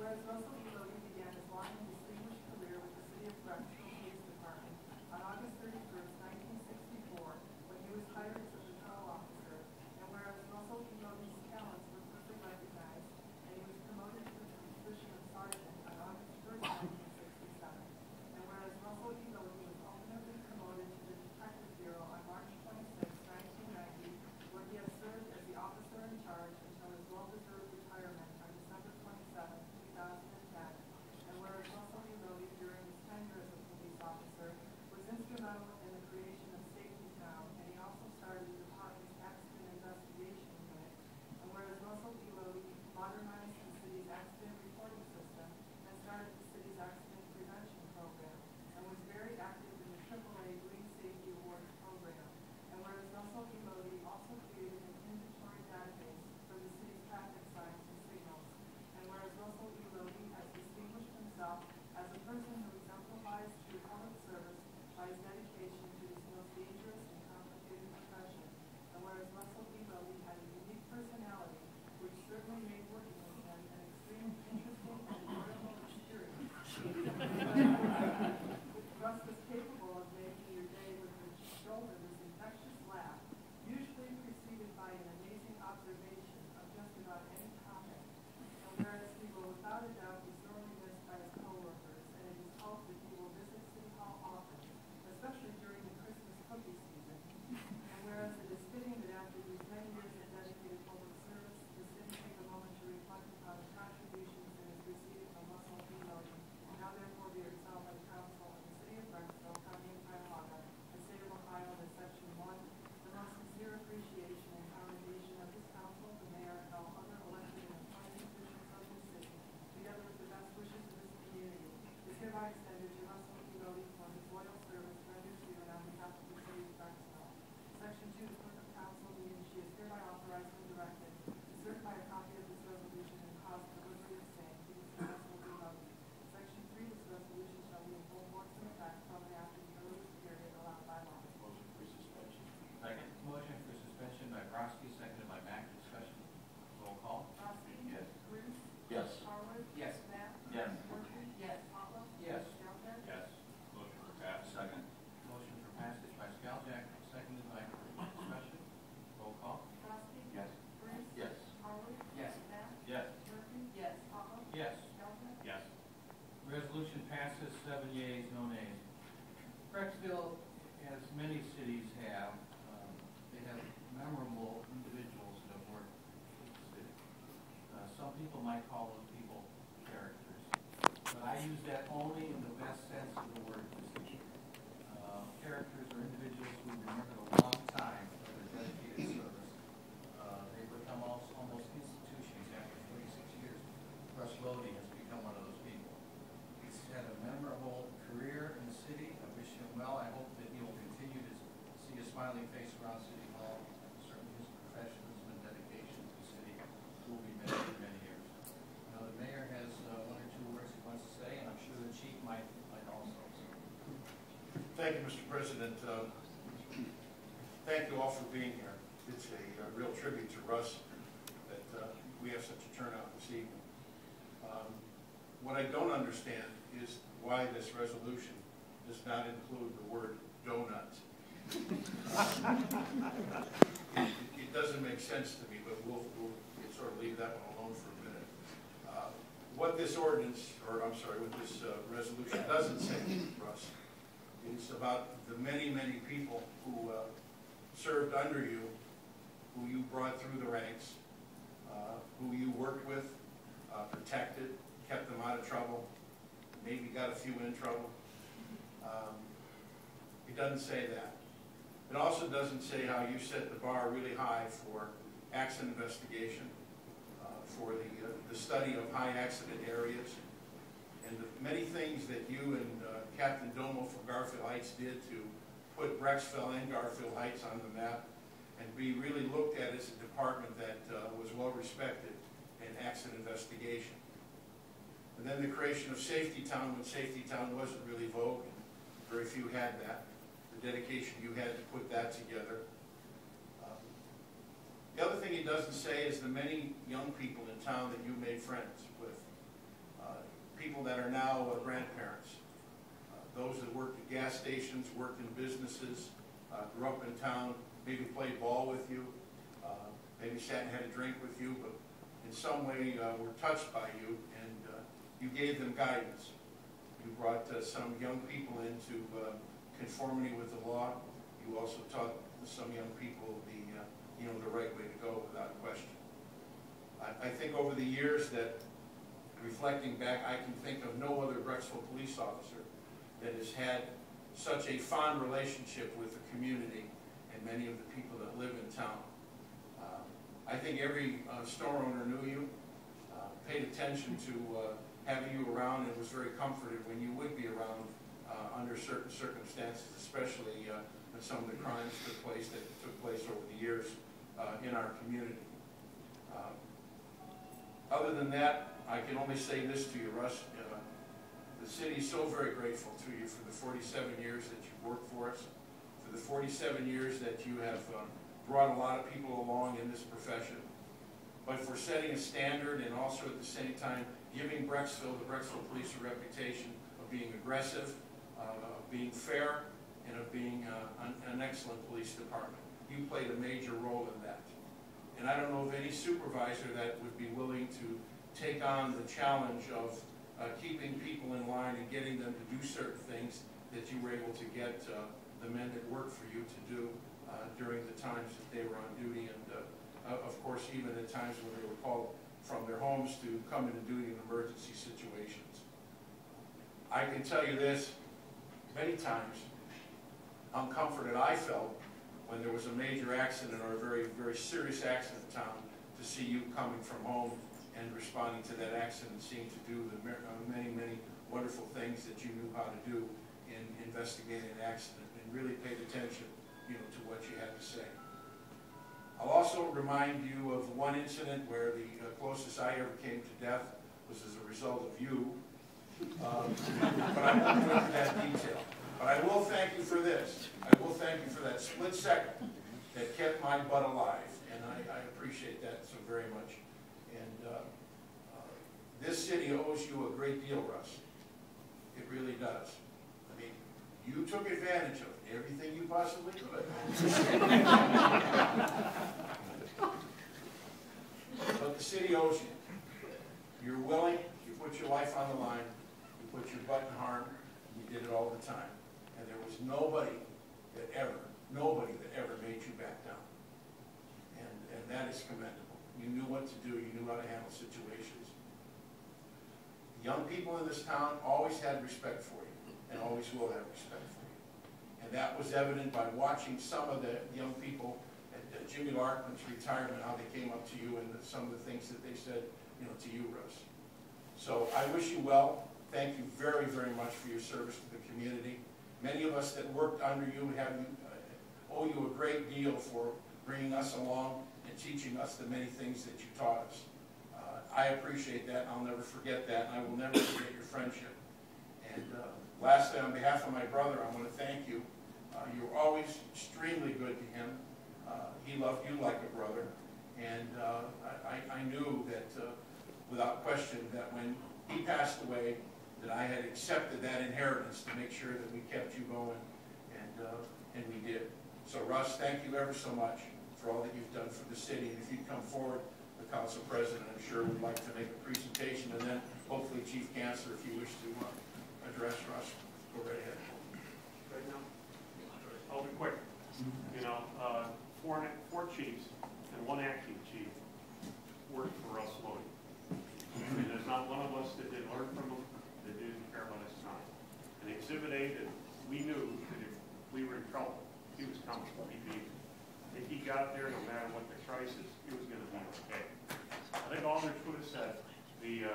whereas Russell Loede began his long and distinguished career with the City of Brecksville Police Department on August 31st, 1964, when he was hired as a patrol officer, and whereas Russell Loede's talents were quickly recognized, and he was promoted to the position of sergeant on August 1st, 1967, and whereas Russell Loede was ultimately promoted to the Detective Bureau on March 26, 1990, where he has served as the officer in charge until his well-deserved retirement on December 27, 2010, and whereas Russell Loede, during his tenure as a police officer, was instrumental in the creation of Safety Town, and he also started the department's accident investigation unit, and whereas Russell Loede modernized the city's accident reporting system and started the city's accident prevention program, and was very active in the AAA Green Safety Awards program, and whereas Russell Loede also created an inventory database for the city's traffic signs and signals, and whereas Russell Loede has distinguished himself as a person who exemplifies true public service by his dedication to this most dangerous and complicated profession, and whereas Russell Loede had a unique personality which certainly made working with him an extremely interesting and enjoyable experience. Russ was capable of making your day with a shoulder this infectious laugh, usually preceded by an amazing observation of just about any topic. And whereas he will without a doubt be sorely missed by his co-workers, and it is hoped that he will visit City Hall often, especially during the Christmas cookie season. And whereas it is fitting that after these many years of dedicated public service, the city take a moment to reflect upon the contributions it has received from Russell Loede, now therefore be resolved by the Council of the City of Brecksville, County of Cuyahoga, and State of Ohio, that Section 1, the most sincere appreciation and commendation of this council, the mayor, and all other elected and appointed officials of this city, together with the best wishes of this community, is hereby extended to Russell Loede for his loyal service rendered to and on behalf of the City of Brecksville. Section 2, the Clerk of Council, means she is hereby authorized and directed to certify a copy of this resolution and cause delivery of same to Mr. Russell Loede. Section 3, this resolution shall be in full force and effect from and after the earliest period allowed by law. Motion for suspension. Second. Motion for suspension by Brodsky, seconded by Mack. Discussion. Roll call. Brodsky? Yes. Bruce? Yes. Harwood? Yes. Knapp? Yes. Murphy? Yes. Otto? Yes. Skelton? Yes. Motion for pass. Second. Motion for passage by Skaljack, seconded by discussion. Roll call. Brodsky? Yes. Bruce? Yes. Harwood? Yes. Knapp? Yes. Murphy? Yes. Otto? Yes. Skelton? Yes. Resolution passes 7 yeas, no nays. Brecksville, as many cities have, they have memorable individuals that have worked with the city. Some people might call those people characters, but I use that only in the best sense of the word. Characters are individuals who remember a long time for their dedicated service. They become almost institutions after 46 years. Russ Loede has become one of those people. He's had a memorable career in the city. I wish him well. I hope that he will continue to see a smiling face around City Hall. Certainly his professionalism and dedication to the city will be missed for many years. Now, the mayor has one or two words he wants to say, and I'm sure the chief might also. Thank you, Mr. President. Thank you all for being here. It's a real tribute to Russ that we have such a turnout this evening. What I don't understand is why this resolution does not include the word donuts. It doesn't make sense to me, but we'll sort of leave that one alone for a minute. What this ordinance, or I'm sorry, what this resolution doesn't say, Russ, is about the many, many people who served under you, who you brought through the ranks, who you worked with, protected, kept them out of trouble, maybe got a few in trouble. It doesn't say that. It also doesn't say how you set the bar really high for accident investigation, for the study of high accident areas, and the many things that you and Captain Domo from Garfield Heights did to put Brecksville and Garfield Heights on the map and be really looked at as a department that was well respected in accident investigation. And then the creation of Safety Town when Safety Town wasn't really vogue, and very few had that. The dedication you had to put that together. The other thing he doesn't say is the many young people in town that you made friends with. people that are now grandparents, those that worked at gas stations, worked in businesses, grew up in town, maybe played ball with you, maybe sat and had a drink with you, but in some way were touched by you, and you gave them guidance. You brought some young people into conformity with the law. You also taught some young people the right way to go, without question. I think over the years that, reflecting back, I can think of no other Brecksville police officer that has had such a fond relationship with the community and many of the people that live in town. I think every store owner knew you, paid attention to having you around, and was very comforted when you would be around under certain circumstances, especially when some of the crimes took place over the years in our community. Other than that, I can only say this to you, Russ. The city is so very grateful to you for the 47 years that you've worked for us, for the 47 years that you have brought a lot of people along in this profession, but for setting a standard and also at the same time giving Brecksville, the Brecksville police, a reputation of being aggressive, of being fair, and of being an excellent police department. You played a major role in that. And I don't know of any supervisor that would be willing to take on the challenge of keeping people in line and getting them to do certain things that you were able to get the men that worked for you to do during the times that they were on duty, and of course even at times when they were called from their homes to come into duty in emergency situations. I can tell you this, many times, how comforted I felt when there was a major accident or a very, very serious accident in town, to see you coming from home and responding to that accident, seemed to do the many, many wonderful things that you knew how to do in investigating an accident, and really paid attention, to what you had to say. I'll also remind you of one incident where the closest I ever came to death was as a result of you, but I won't go into that detail. But I will thank you for this. I will thank you for that split second that kept my butt alive, and I appreciate that so very much. And this city owes you a great deal, Russ. It really does. I mean, you took advantage of everything you possibly could. But the city owes you. You're willing, you put your life on the line, you put your butt in harm, you did it all the time. And there was nobody that ever made you back down. And that is commendable. You knew what to do, you knew how to handle situations. The young people in this town always had respect for you, and always will have respect for you. And that was evident by watching some of the young people at Jimmy Larkman's retirement, how they came up to you and some of the things that they said, to you, Russ. So I wish you well. Thank you very, very much for your service to the community. Many of us that worked under you owe you a great deal for bringing us along and teaching us the many things that you taught us. I appreciate that. I'll never forget that, and I will never forget your friendship. And lastly, on behalf of my brother, I want to thank you. You were always extremely good to him. He loved you like a brother, and I knew that, without question, that when he passed away, that I had accepted that inheritance to make sure that we kept you going, and we did. So Russ, thank you ever so much for all that you've done for the city. And if you'd come forward, the council president, I'm sure, would like to make a presentation, and then hopefully Chief Cancer, if you wish to address Russ. Go right ahead. Right now? I'll be quick. Four chiefs and one acting chief worked for Russ Loede. And there's not one of us that didn't learn from him, that didn't care about his time. And Exhibit A, that we knew that if we were in trouble, he was coming. He'd be, if he got there, no matter what the crisis, he was going to be okay. I think Alder Twit said the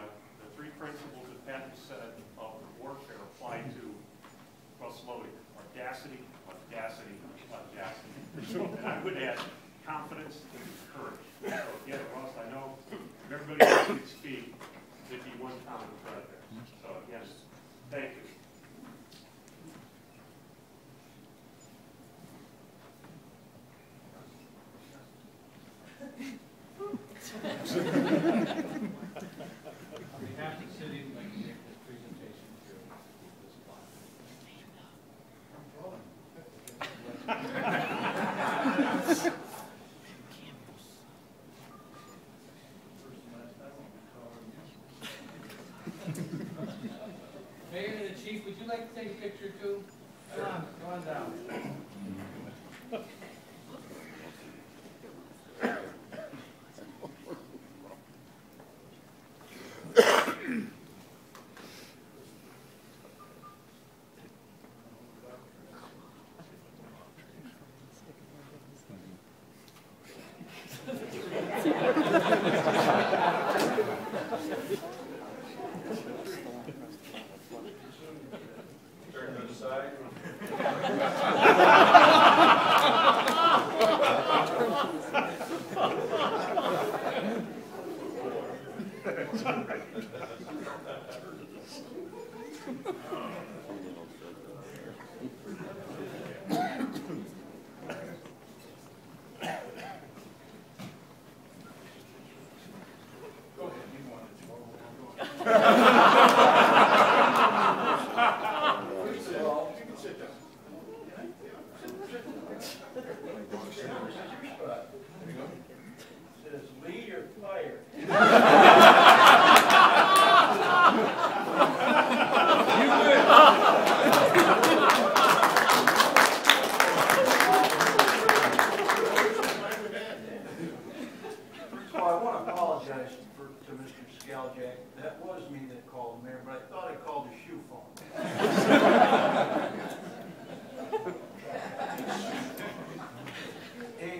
three principles that Pat said of warfare apply to Russ Loede: audacity, audacity, audacity. And I would add confidence and courage. So again, Russ, I know everybody else could speak, that he one common thread there. So again, thank you. On behalf of the city, we'd like to take this you like to take a picture too? Come on down. Turn to the side. Says lead or fire. First of all, I want to apologize to Mr. Scaljak. That was me that called him there, but I thought I called his shoe phone. Hey,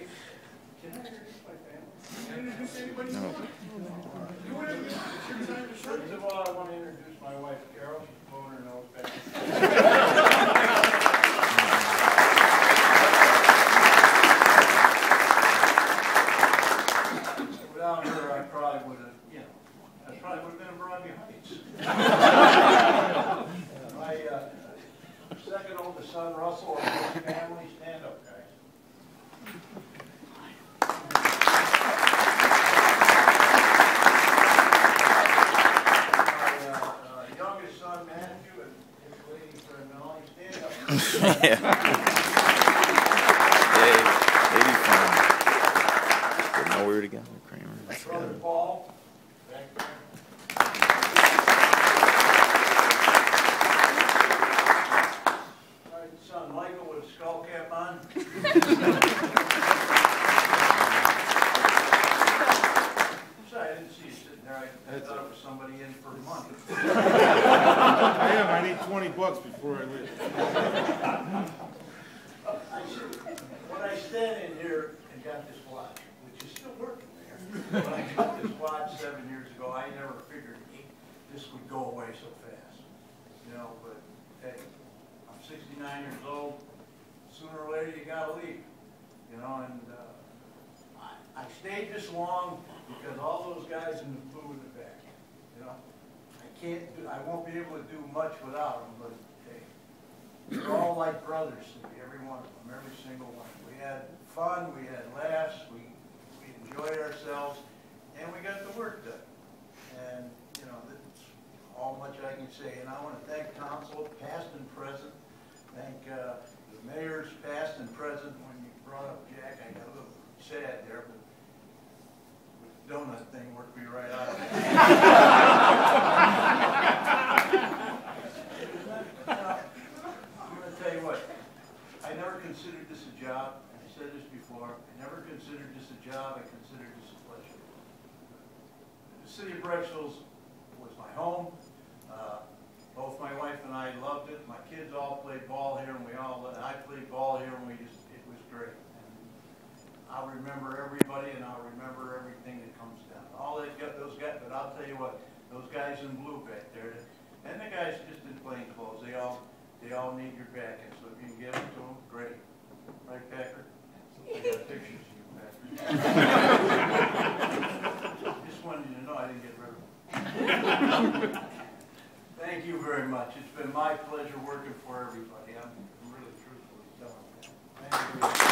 can I introduce my family? Can you introduce anybody? No. Do whatever you want. It's your time to First of all, I want to introduce my wife, Carol. She's blowing her nose back. Without her, I probably would have, been in Broadview Heights. My second oldest son, Russell, and his family, stand up, guys. My youngest son, Matthew, and his lady friend, Melanie, stand up. Hey, 85. Didn't know where to go, Kramer. My brother, Paul, back there. My son, Michael, with a skull cap on. Sorry, I didn't see you sitting there. I thought it was somebody in for money. I am. I need $20 before I leave. When I stand in here and got this watch, which is still working there, when I got this watch 7 years ago, I never figured this would go away so fast. You know, but hey, I'm 69 years old. Sooner or later, you gotta leave. You know, and I stayed this long because all those guys in the blue in the back. You know, I won't be able to do much without them, but hey, they're all like brothers to me, every one of them, every single one. We had fun, we had laughs, we enjoyed ourselves, and we got the work done. And, you know, that's all much I can say. And I want to thank council, past and present. Thank the mayors, past and present. When you brought up Jack, I got a little sad there, but the donut thing worked me right out of it. I'm going to tell you what, I never considered this a job. I said this before. I never considered this a job. I considered this a pleasure. The city of Brecksville was my home. Both my wife and I loved it. My kids all played ball here, and I played ball here, and it was great. And I'll remember everybody, and I'll remember everything that comes down. Those guys, but I'll tell you what, those guys in blue back there, and the guys just in plain clothes, they all need your backing. So if you can give it to them, great. Right, Packer? I got pictures of you, Packer. Just wanted you to know I didn't get rid of them. Thank you very much. It's been my pleasure working for everybody. I'm really truthfully telling you. Thank you.